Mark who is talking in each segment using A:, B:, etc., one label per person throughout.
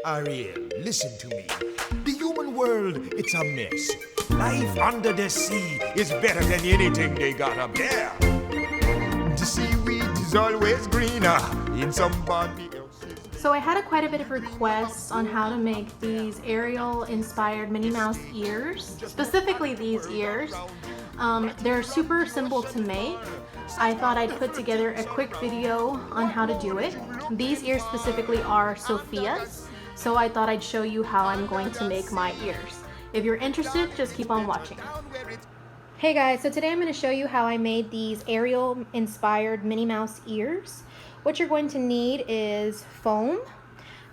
A: Ariel, listen to me. The human world, it's a mess. Life under the sea is better than anything they got up there. The seaweed is always greener in somebody else's.
B: So I had quite a bit of requests on how to make these Ariel inspired Minnie Mouse ears, specifically these ears. They're super simple to make. I thought I'd put together a quick video on how to do it. These ears specifically are Sophia's, so I thought I'd show you how I'm going to make my ears. If you're interested, just keep on watching. Hey guys, so today I'm going to show you how I made these Ariel inspired Minnie Mouse ears. What you're going to need is foam.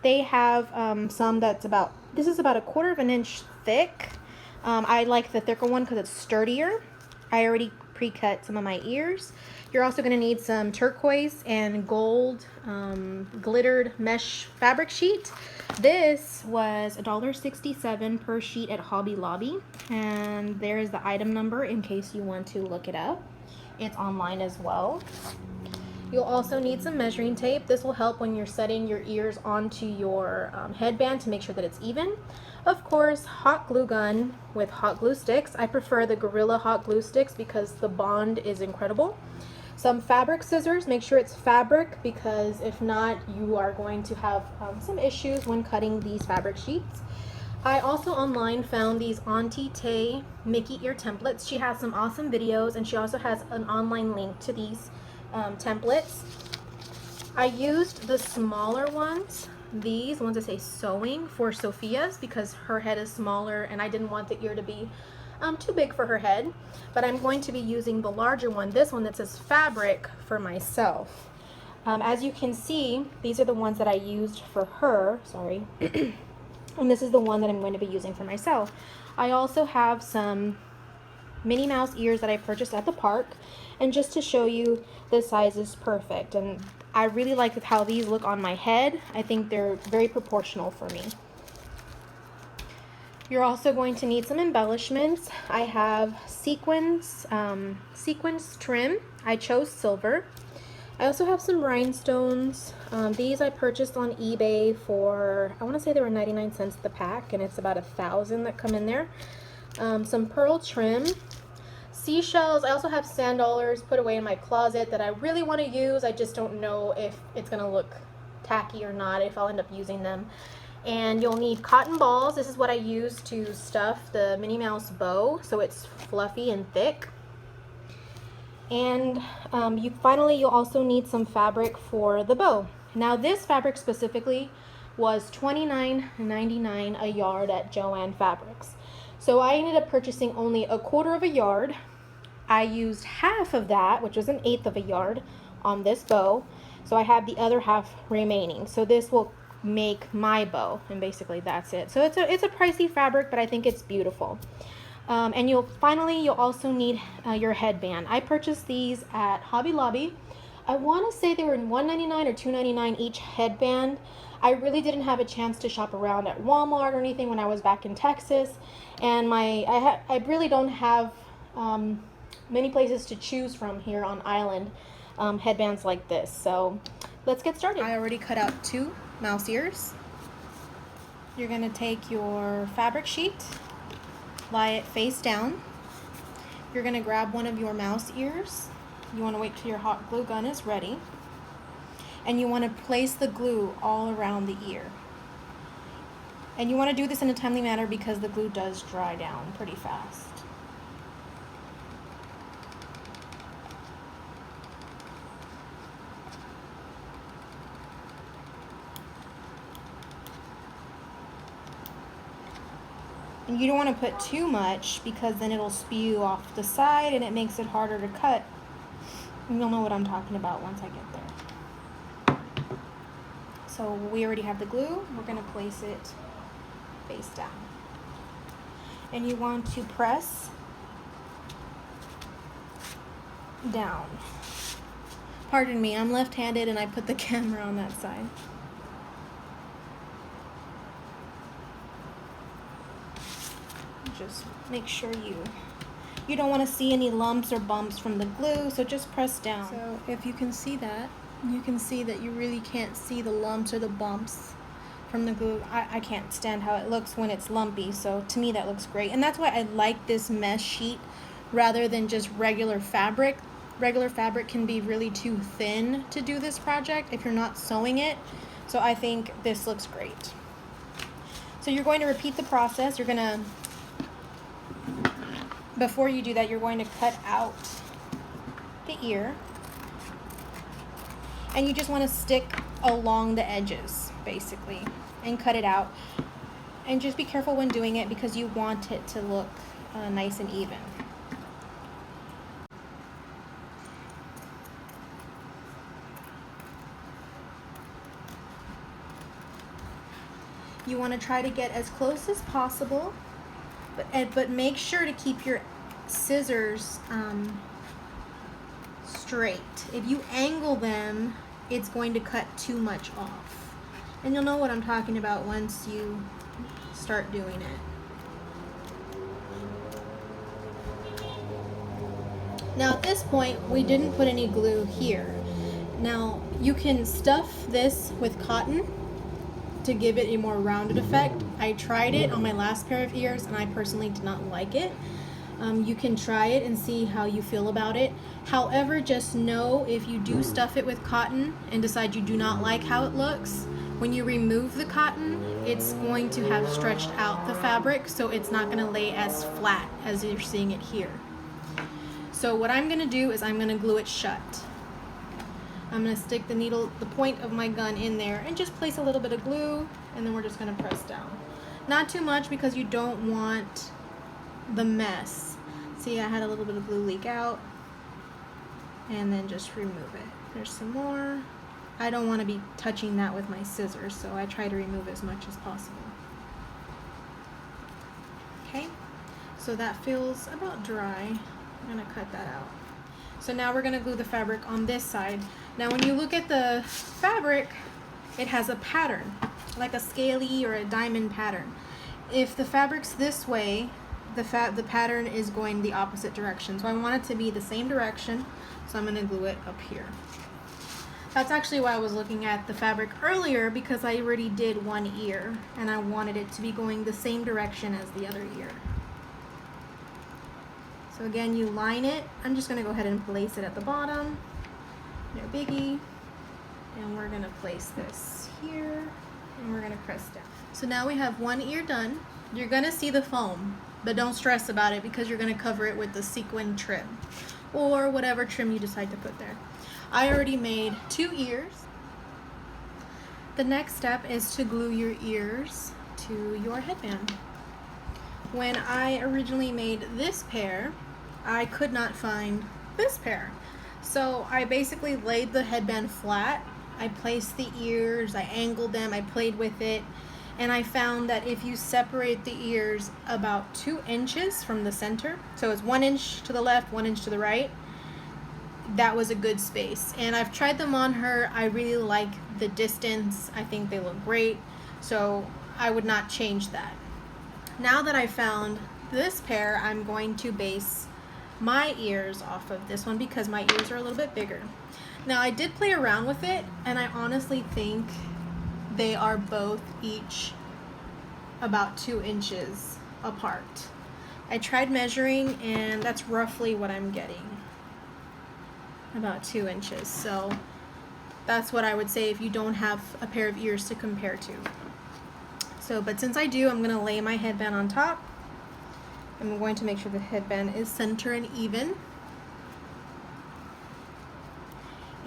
B: They have some that's this is about 1/4 of an inch thick. I like the thicker one because it's sturdier. I already pre-cut some of my ears. You're also going to need some turquoise and gold glittered mesh fabric sheet. This was $1.67 per sheet at Hobby Lobby, and there is the item number in case you want to look it up. It's online as well. You'll also need some measuring tape. This will help when you're setting your ears onto your headband to make sure that it's even. Of course, hot glue gun with hot glue sticks. I prefer the Gorilla hot glue sticks because the bond is incredible. Some fabric scissors. Make sure it's fabric because if not, you are going to have some issues when cutting these fabric sheets. I also online found these Auntie Tay Mickey ear templates. She has some awesome videos, and she also has an online link to these templates. I used the smaller ones, these ones that say sewing, for Sophia's because her head is smaller and I didn't want the ear to be too big for her head, but I'm going to be using the larger one, this one that says fabric, for myself. As you can see, these are the ones that I used for her, sorry, and this is the one that I'm going to be using for myself. I also have some Minnie Mouse ears that I purchased at the park, and just to show you, the size is perfect, and I really like how these look on my head. I think they're very proportional for me. You're also going to need some embellishments. I have sequins trim. I chose silver. I also have some rhinestones. These I purchased on eBay for, I want to say they were 99 cents the pack, and it's about 1,000 that come in there. Some pearl trim. Seashells. I also have sand dollars put away in my closet that I really want to use. I just don't know if it's going to look tacky or not, if I'll end up using them. And you'll need cotton balls. This is what I use to stuff the Minnie Mouse bow, so it's fluffy and thick. And you'll also need some fabric for the bow. Now this fabric specifically was $29.99 a yard at Joann Fabrics. So I ended up purchasing only 1/4 of a yard. I used half of that, which was 1/8 of a yard, on this bow. So I have the other half remaining. So this will make my bow, and basically that's it. So it's a pricey fabric, but I think it's beautiful. And you'll also need your headband. I purchased these at Hobby Lobby. I want to say they were $1.99 or $2.99 each headband. I really didn't have a chance to shop around at Walmart or anything when I was back in Texas, and I really don't have many places to choose from here on island, headbands like this. So let's get started. I already cut out 2 mouse ears. You're going to take your fabric sheet, lie it face down. You're going to grab one of your mouse ears. You want to wait till your hot glue gun is ready. And you want to place the glue all around the ear. And you want to do this in a timely manner because the glue does dry down pretty fast. And you don't want to put too much because then it'll spew off the side and it makes it harder to cut. And you'll know what I'm talking about once I get there. So we already have the glue. We're going to place it face down. And you want to press down. Pardon me, I'm left-handed and I put the camera on that side. Just make sure you don't want to see any lumps or bumps from the glue, so just press down. So if you can see that, you can see that you really can't see the lumps or the bumps from the glue. I can't stand how it looks when it's lumpy, so to me that looks great. And that's why I like this mesh sheet rather than just regular fabric. Regular fabric can be really too thin to do this project if you're not sewing it. So I think this looks great. So you're going to repeat the process. You're gonna, before you do that, you're going to cut out the ear. And you just want to stick along the edges, basically, and cut it out. And just be careful when doing it because you want it to look nice and even. You want to try to get as close as possible, but make sure to keep your scissors straight. If you angle them, it's going to cut too much off. And you'll know what I'm talking about once you start doing it. Now at this point, we didn't put any glue here. Now you can stuff this with cotton to give it a more rounded effect. I tried it on my last pair of ears and I personally did not like it. You can try it and see how you feel about it. However, just know if you do stuff it with cotton and decide you do not like how it looks, when you remove the cotton, it's going to have stretched out the fabric, so it's not going to lay as flat as you're seeing it here. So what I'm going to do is I'm going to glue it shut. I'm going to stick the needle, the point of my gun in there and just place a little bit of glue, and then we're just going to press down. Not too much because you don't want the mess. See, I had a little bit of glue leak out, and then just remove it. There's some more. I don't want to be touching that with my scissors, so I try to remove as much as possible. Okay, so that feels about dry. I'm going to cut that out. So now we're going to glue the fabric on this side. Now when you look at the fabric, it has a pattern, like a scaly or a diamond pattern. If the fabric's this way, the pattern is going the opposite direction. So I want it to be the same direction, so I'm going to glue it up here. That's actually why I was looking at the fabric earlier, because I already did one ear and I wanted it to be going the same direction as the other ear. So again, you line it. I'm just going to go ahead and place it at the bottom. No biggie. And we're going to place this here and we're going to press down. So now we have one ear done. You're going to see the foam, but don't stress about it because you're going to cover it with the sequin trim or whatever trim you decide to put there. I already made 2 ears. The next step is to glue your ears to your headband. When I originally made this pair, I could not find this pair. So I basically laid the headband flat. I placed the ears, I angled them, I played with it, and I found that if you separate the ears about 2 inches from the center, so it's 1 inch to the left, 1 inch to the right, that was a good space. And I've tried them on her. I really like the distance. I think they look great, so I would not change that. Now that I found this pair, I'm going to base my ears off of this one because my ears are a little bit bigger. Now I did play around with it and I honestly think they are both each about 2 inches apart. I tried measuring and that's roughly what I'm getting, about 2 inches. So that's what I would say if you don't have a pair of ears to compare to. So, but since I do, I'm going to lay my headband on top. I'm going to make sure the headband is center and even.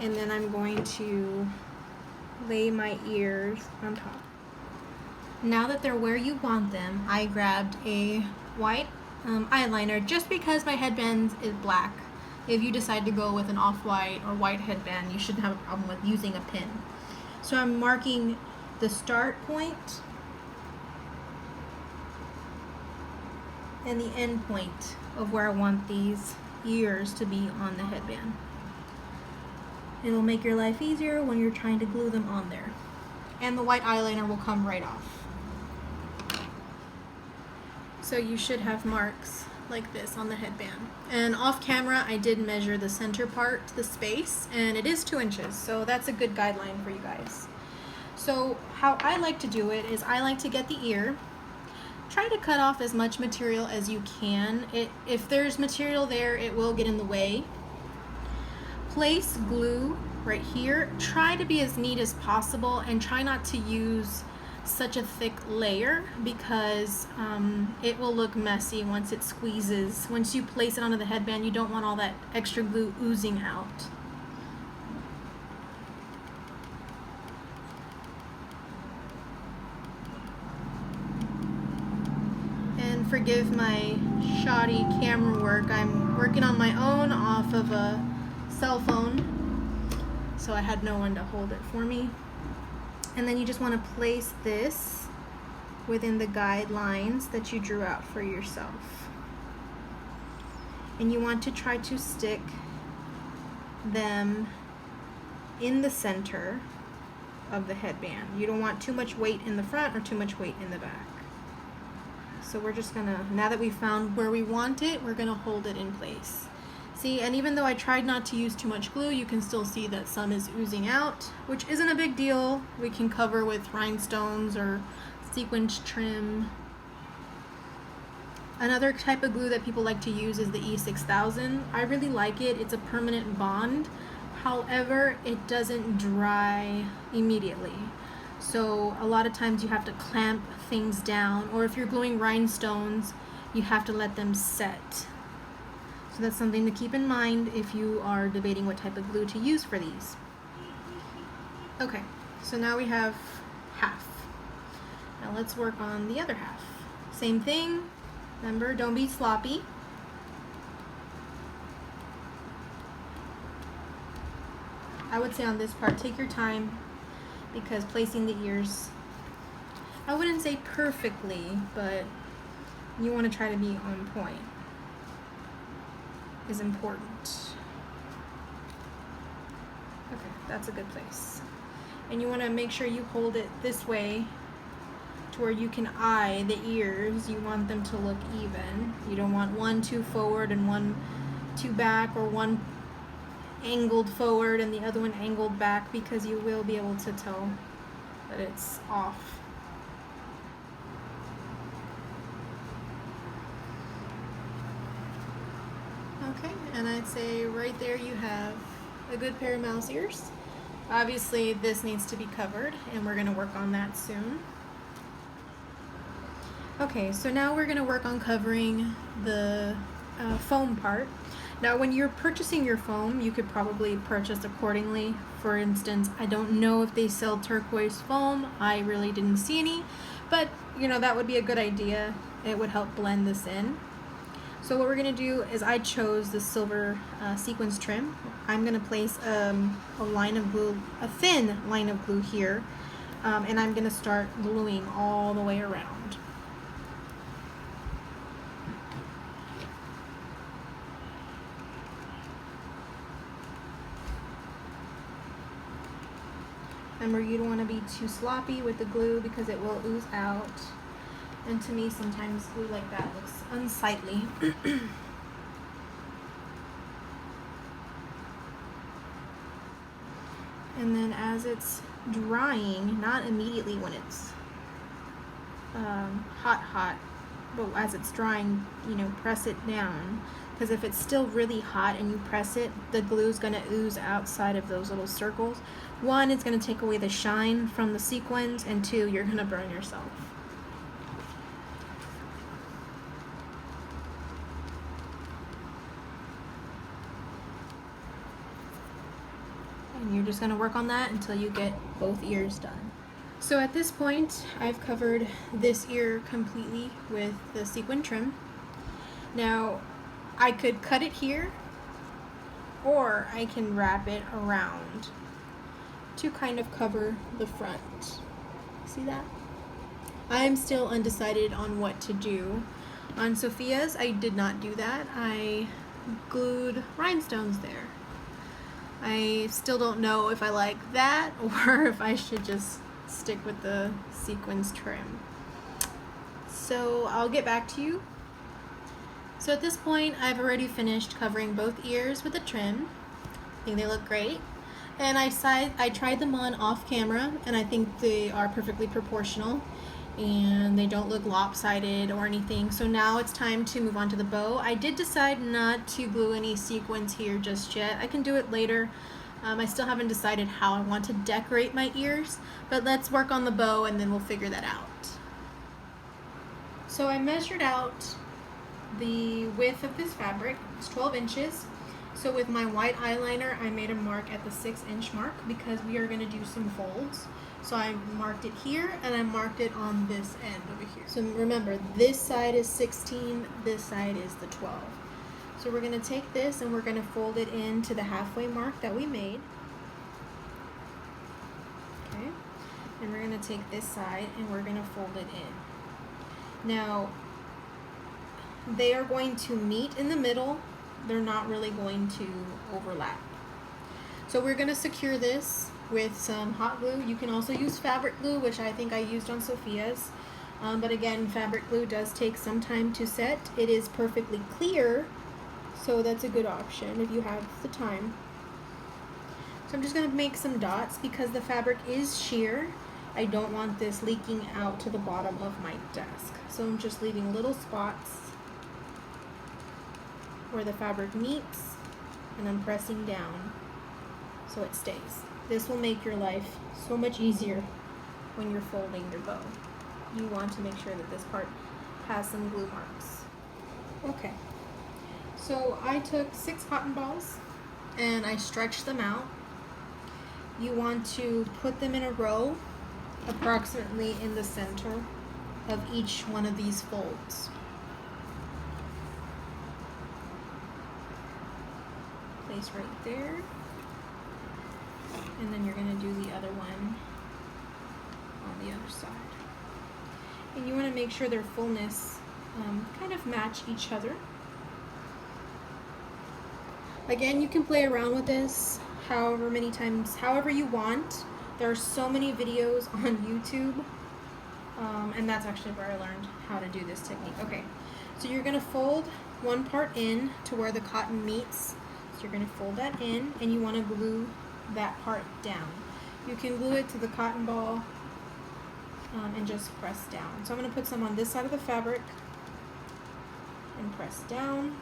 B: And then I'm going to lay my ears on top. Now that they're where you want them, I grabbed a white eyeliner just because my headband is black. If you decide to go with an off-white or white headband, you shouldn't have a problem with using a pin. So I'm marking the start point and the end point of where I want these ears to be on the headband. It'll make your life easier when you're trying to glue them on there. And the white eyeliner will come right off. So you should have marks like this on the headband. And off camera, I did measure the center part, the space, and it is 2 inches. So that's a good guideline for you guys. So So how I like to do it is I like to get the ear, try to cut off as much material as you can. If there's material there, it will get in the way. Place glue right here. Try to be as neat as possible and try not to use such a thick layer because it will look messy once it squeezes. Once you place it onto the headband, you don't want all that extra glue oozing out. And forgive my shoddy camera work. I'm working on my own off of a cell phone, so I had no one to hold it for me. And then you just want to place this within the guidelines that you drew out for yourself. And you want to try to stick them in the center of the headband. You don't want too much weight in the front or too much weight in the back. So we're just gonna, now that we found where we want it, we're gonna hold it in place. See, and even though I tried not to use too much glue, you can still see that some is oozing out, which isn't a big deal. We can cover with rhinestones or sequence trim. Another type of glue that people like to use is the E6000. I really like it. It's a permanent bond. However, it doesn't dry immediately. So a lot of times you have to clamp things down, or if you're gluing rhinestones, you have to let them set. So that's something to keep in mind if you are debating what type of glue to use for these. Okay, so now we have half. Now let's work on the other half. Same thing. Remember, don't be sloppy. I would say on this part, take your time, because placing the ears, I wouldn't say perfectly, but you want to try to be on point is important. Okay, that's a good place. And you want to make sure you hold it this way to where you can eye the ears. You want them to look even. You don't want one too forward and one too back, or one angled forward and the other one angled back, because you will be able to tell that it's off. Okay, and I'd say right there you have a good pair of mouse ears. Obviously this needs to be covered, and we're going to work on that soon. Okay, so now we're going to work on covering the foam part. Now when you're purchasing your foam, you could probably purchase accordingly. For instance, I don't know if they sell turquoise foam. I really didn't see any, but you know, that would be a good idea. It would help blend this in. So what we're going to do is I chose the silver sequence trim. I'm going to place a line of glue, a thin line of glue here, and I'm going to start gluing all the way around. Remember, you don't want to be too sloppy with the glue because it will ooze out. And to me, sometimes glue like that looks unsightly. And then as it's drying, not immediately when it's hot, but as it's drying, you know, press it down. Because if it's still really hot and you press it, the glue is going to ooze outside of those little circles. One, it's going to take away the shine from the sequins, and two, you're going to burn yourself. And you're just going to work on that until you get both ears done. So at this point, I've covered this ear completely with the sequin trim. Now, I could cut it here, or I can wrap it around to kind of cover the front. See that? I'm still undecided on what to do. On Sophia's, I did not do that. I glued rhinestones there. I still don't know if I like that or if I should just stick with the sequins trim. So I'll get back to you. So at this point, I've already finished covering both ears with the trim. I think they look great. And I tried them on off camera, and I think they are perfectly proportional, and they don't look lopsided or anything. So now it's time to move on to the bow. I did decide not to glue any sequins here just yet. I can do it later. I still haven't decided how I want to decorate my ears, but let's work on the bow and then we'll figure that out. So I measured out the width of this fabric. It's 12 inches. So with my white eyeliner, I made a mark at the 6-inch mark because we are going to do some folds. So I marked it here and I marked it on this end over here. So remember, this side is 16, this side is the 12. So we're going to take this and we're going to fold it into the halfway mark that we made. Okay. And we're going to take this side and we're going to fold it in. Now, they are going to meet in the middle. They're not really going to overlap. So we're going to secure this with some hot glue. You can also use fabric glue, which I think I used on Sophia's. But again, fabric glue does take some time to set. It is perfectly clear, so that's a good option if you have the time. So I'm just going to make some dots because the fabric is sheer. I don't want this leaking out to the bottom of my desk. So I'm just leaving little spots where the fabric meets, and I'm pressing down so it stays. This will make your life so much easier when you're folding your bow. You want to make sure that this part has some glue marks. Okay, so I took 6 cotton balls and I stretched them out. You want to put them in a row approximately in the center of each one of these folds. Place right there, and then you're going to do the other one on the other side. And you want to make sure their fullness kind of match each other. Again, you can play around with this however many times, however you want. There are so many videos on YouTube, and that's actually where I learned how to do this technique. Okay, so you're going to fold one part in to where the cotton meets. So you're going to fold that in, and you want to glue that part down. You can glue it to the cotton ball and just press down. So I'm going to put some on this side of the fabric and press down.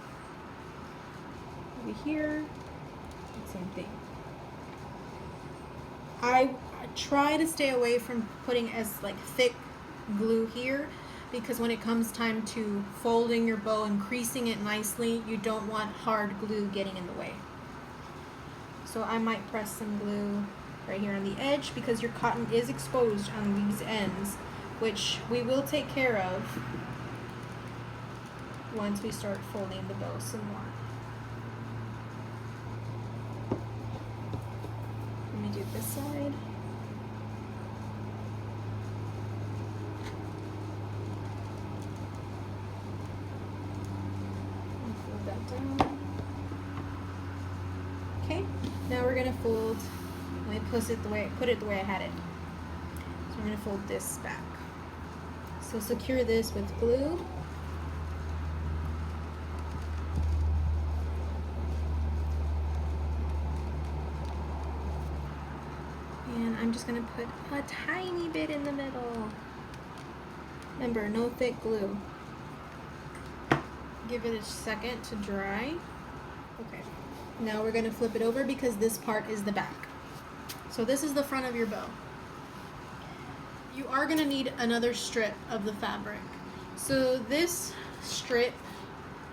B: Over here, same thing. I try to stay away from putting as like thick glue here, because when it comes time to folding your bow and creasing it nicely, you don't want hard glue getting in the way. So I might press some glue right here on the edge because your cotton is exposed on these ends, which we will take care of once we start folding the bow some more. Let me do this side. Okay, now we're gonna fold. Let me put it the way I had it. So we're gonna fold this back. So secure this with glue. And I'm just gonna put a tiny bit in the middle. Remember, no thick glue. Give it a second to dry. Okay. Now we're going to flip it over because this part is the back. So this is the front of your bow. You are going to need another strip of the fabric. So this strip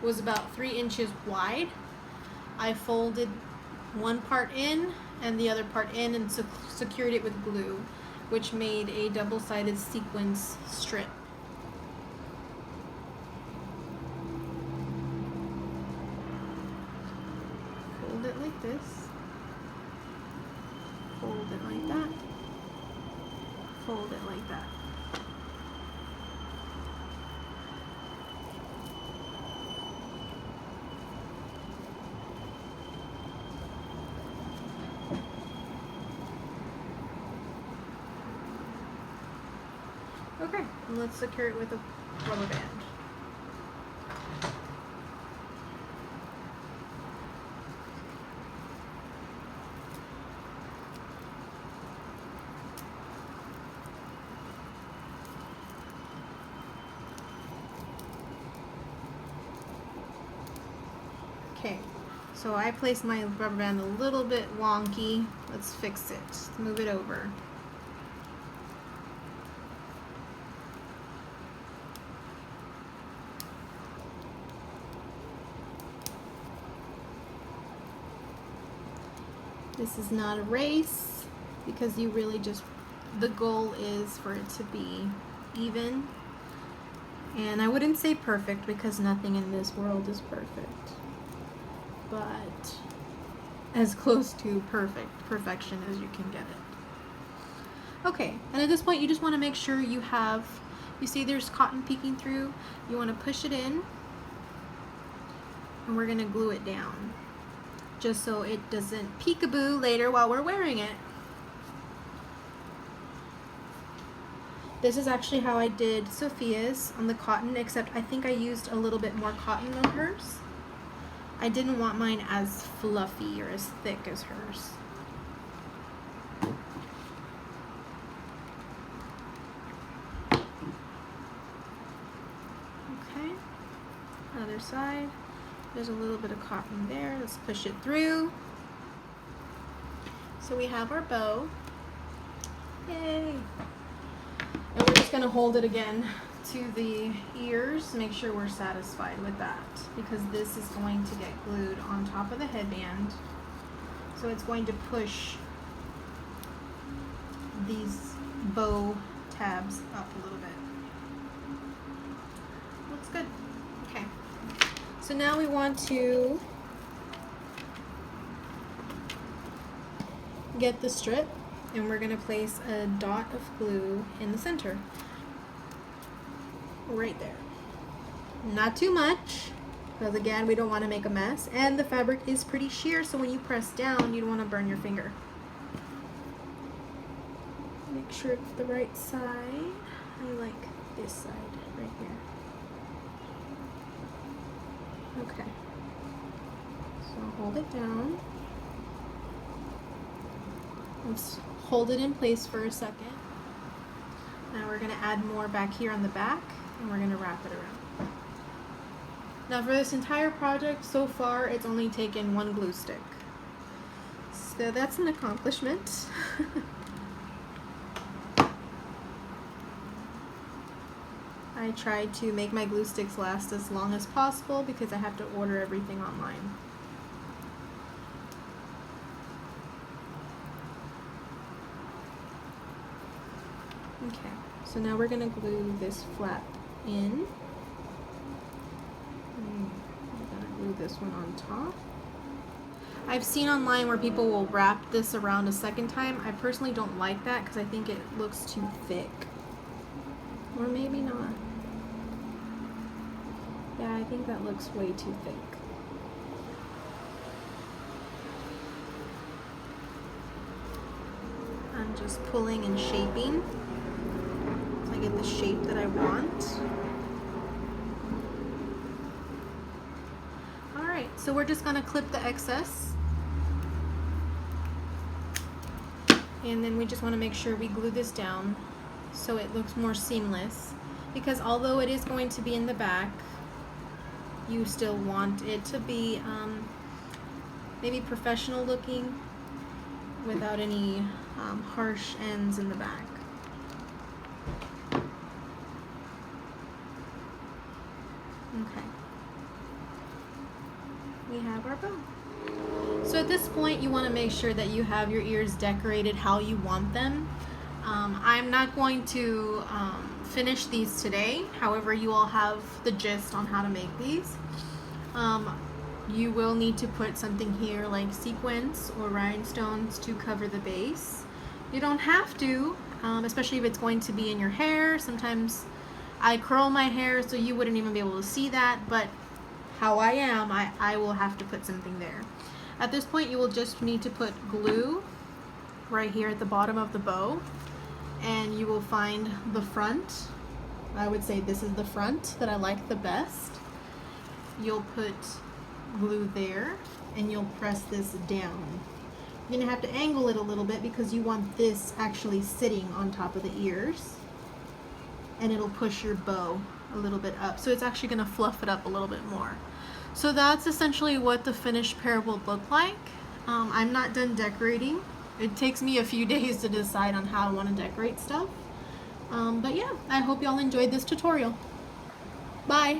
B: was about 3 inches wide. I folded one part in and the other part in and secured it with glue, which made a double-sided sequins strip. Fold it like this, fold it like that, fold it like that. Okay, and let's secure it with a rubber band. Okay, so I placed my rubber band a little bit wonky. Let's fix it. Let's move it over. This is not a race because you really just, the goal is for it to be even. And I wouldn't say perfect because nothing in this world is perfect, but as close to perfection as you can get it. Okay, and at this point you just want to make sure you have, you see there's cotton peeking through, you want to push it in, and we're going to glue it down just so it doesn't peekaboo later while we're wearing it. This is actually how I did Sophia's on the cotton, except I think I used a little bit more cotton on hers. I didn't want mine as fluffy or as thick as hers. Okay, other side. There's a little bit of cotton there. Let's push it through. So we have our bow. Yay! And we're just going to hold it again to the ears, make sure we're satisfied with that, because this is going to get glued on top of the headband. So it's going to push these bow tabs up a little bit. Looks good. Okay. So now we want to get the strip, and we're going to place a dot of glue in the center. Right there. Not too much, because again, we don't want to make a mess. And the fabric is pretty sheer, so when you press down, you don't want to burn your finger. Make sure it's the right side. I like this side right here. Okay. So hold it down. Let's hold it in place for a second. Now we're going to add more back here on the back, and we're going to wrap it around. Now for this entire project, so far it's only taken one glue stick. So that's an accomplishment. I tried to make my glue sticks last as long as possible because I have to order everything online. Okay, so now we're going to glue this flap in. I'm going to glue this one on top. I've seen online where people will wrap this around a second time. I personally don't like that because I think it looks too thick. Or maybe not. Yeah, I think that looks way too thick. I'm just pulling and shaping so I get the shape that I want. Alright, so we're just going to clip the excess. And then we just want to make sure we glue this down so it looks more seamless. Because although it is going to be in the back, you still want it to be maybe professional looking without any harsh ends in the back. Okay. We have our bow. So at this point you want to make sure that you have your ears decorated how you want them. I'm not going to finish these today, however you all have the gist on how to make these. You will need to put something here like sequins or rhinestones to cover the base. You don't have to, especially if it's going to be in your hair. Sometimes I curl my hair so you wouldn't even be able to see that, but how I am, I will have to put something there. At this point you will just need to put glue right here at the bottom of the bow, and you will find the front. I would say this is the front that I like the best. You'll put glue there and you'll press this down. You're gonna have to angle it a little bit because you want this actually sitting on top of the ears, and it'll push your bow a little bit up, so it's actually gonna fluff it up a little bit more. So that's essentially what the finished pair will look like. I'm not done decorating. It takes me a few days to decide on how I want to decorate stuff. But yeah, I hope y'all enjoyed this tutorial. Bye!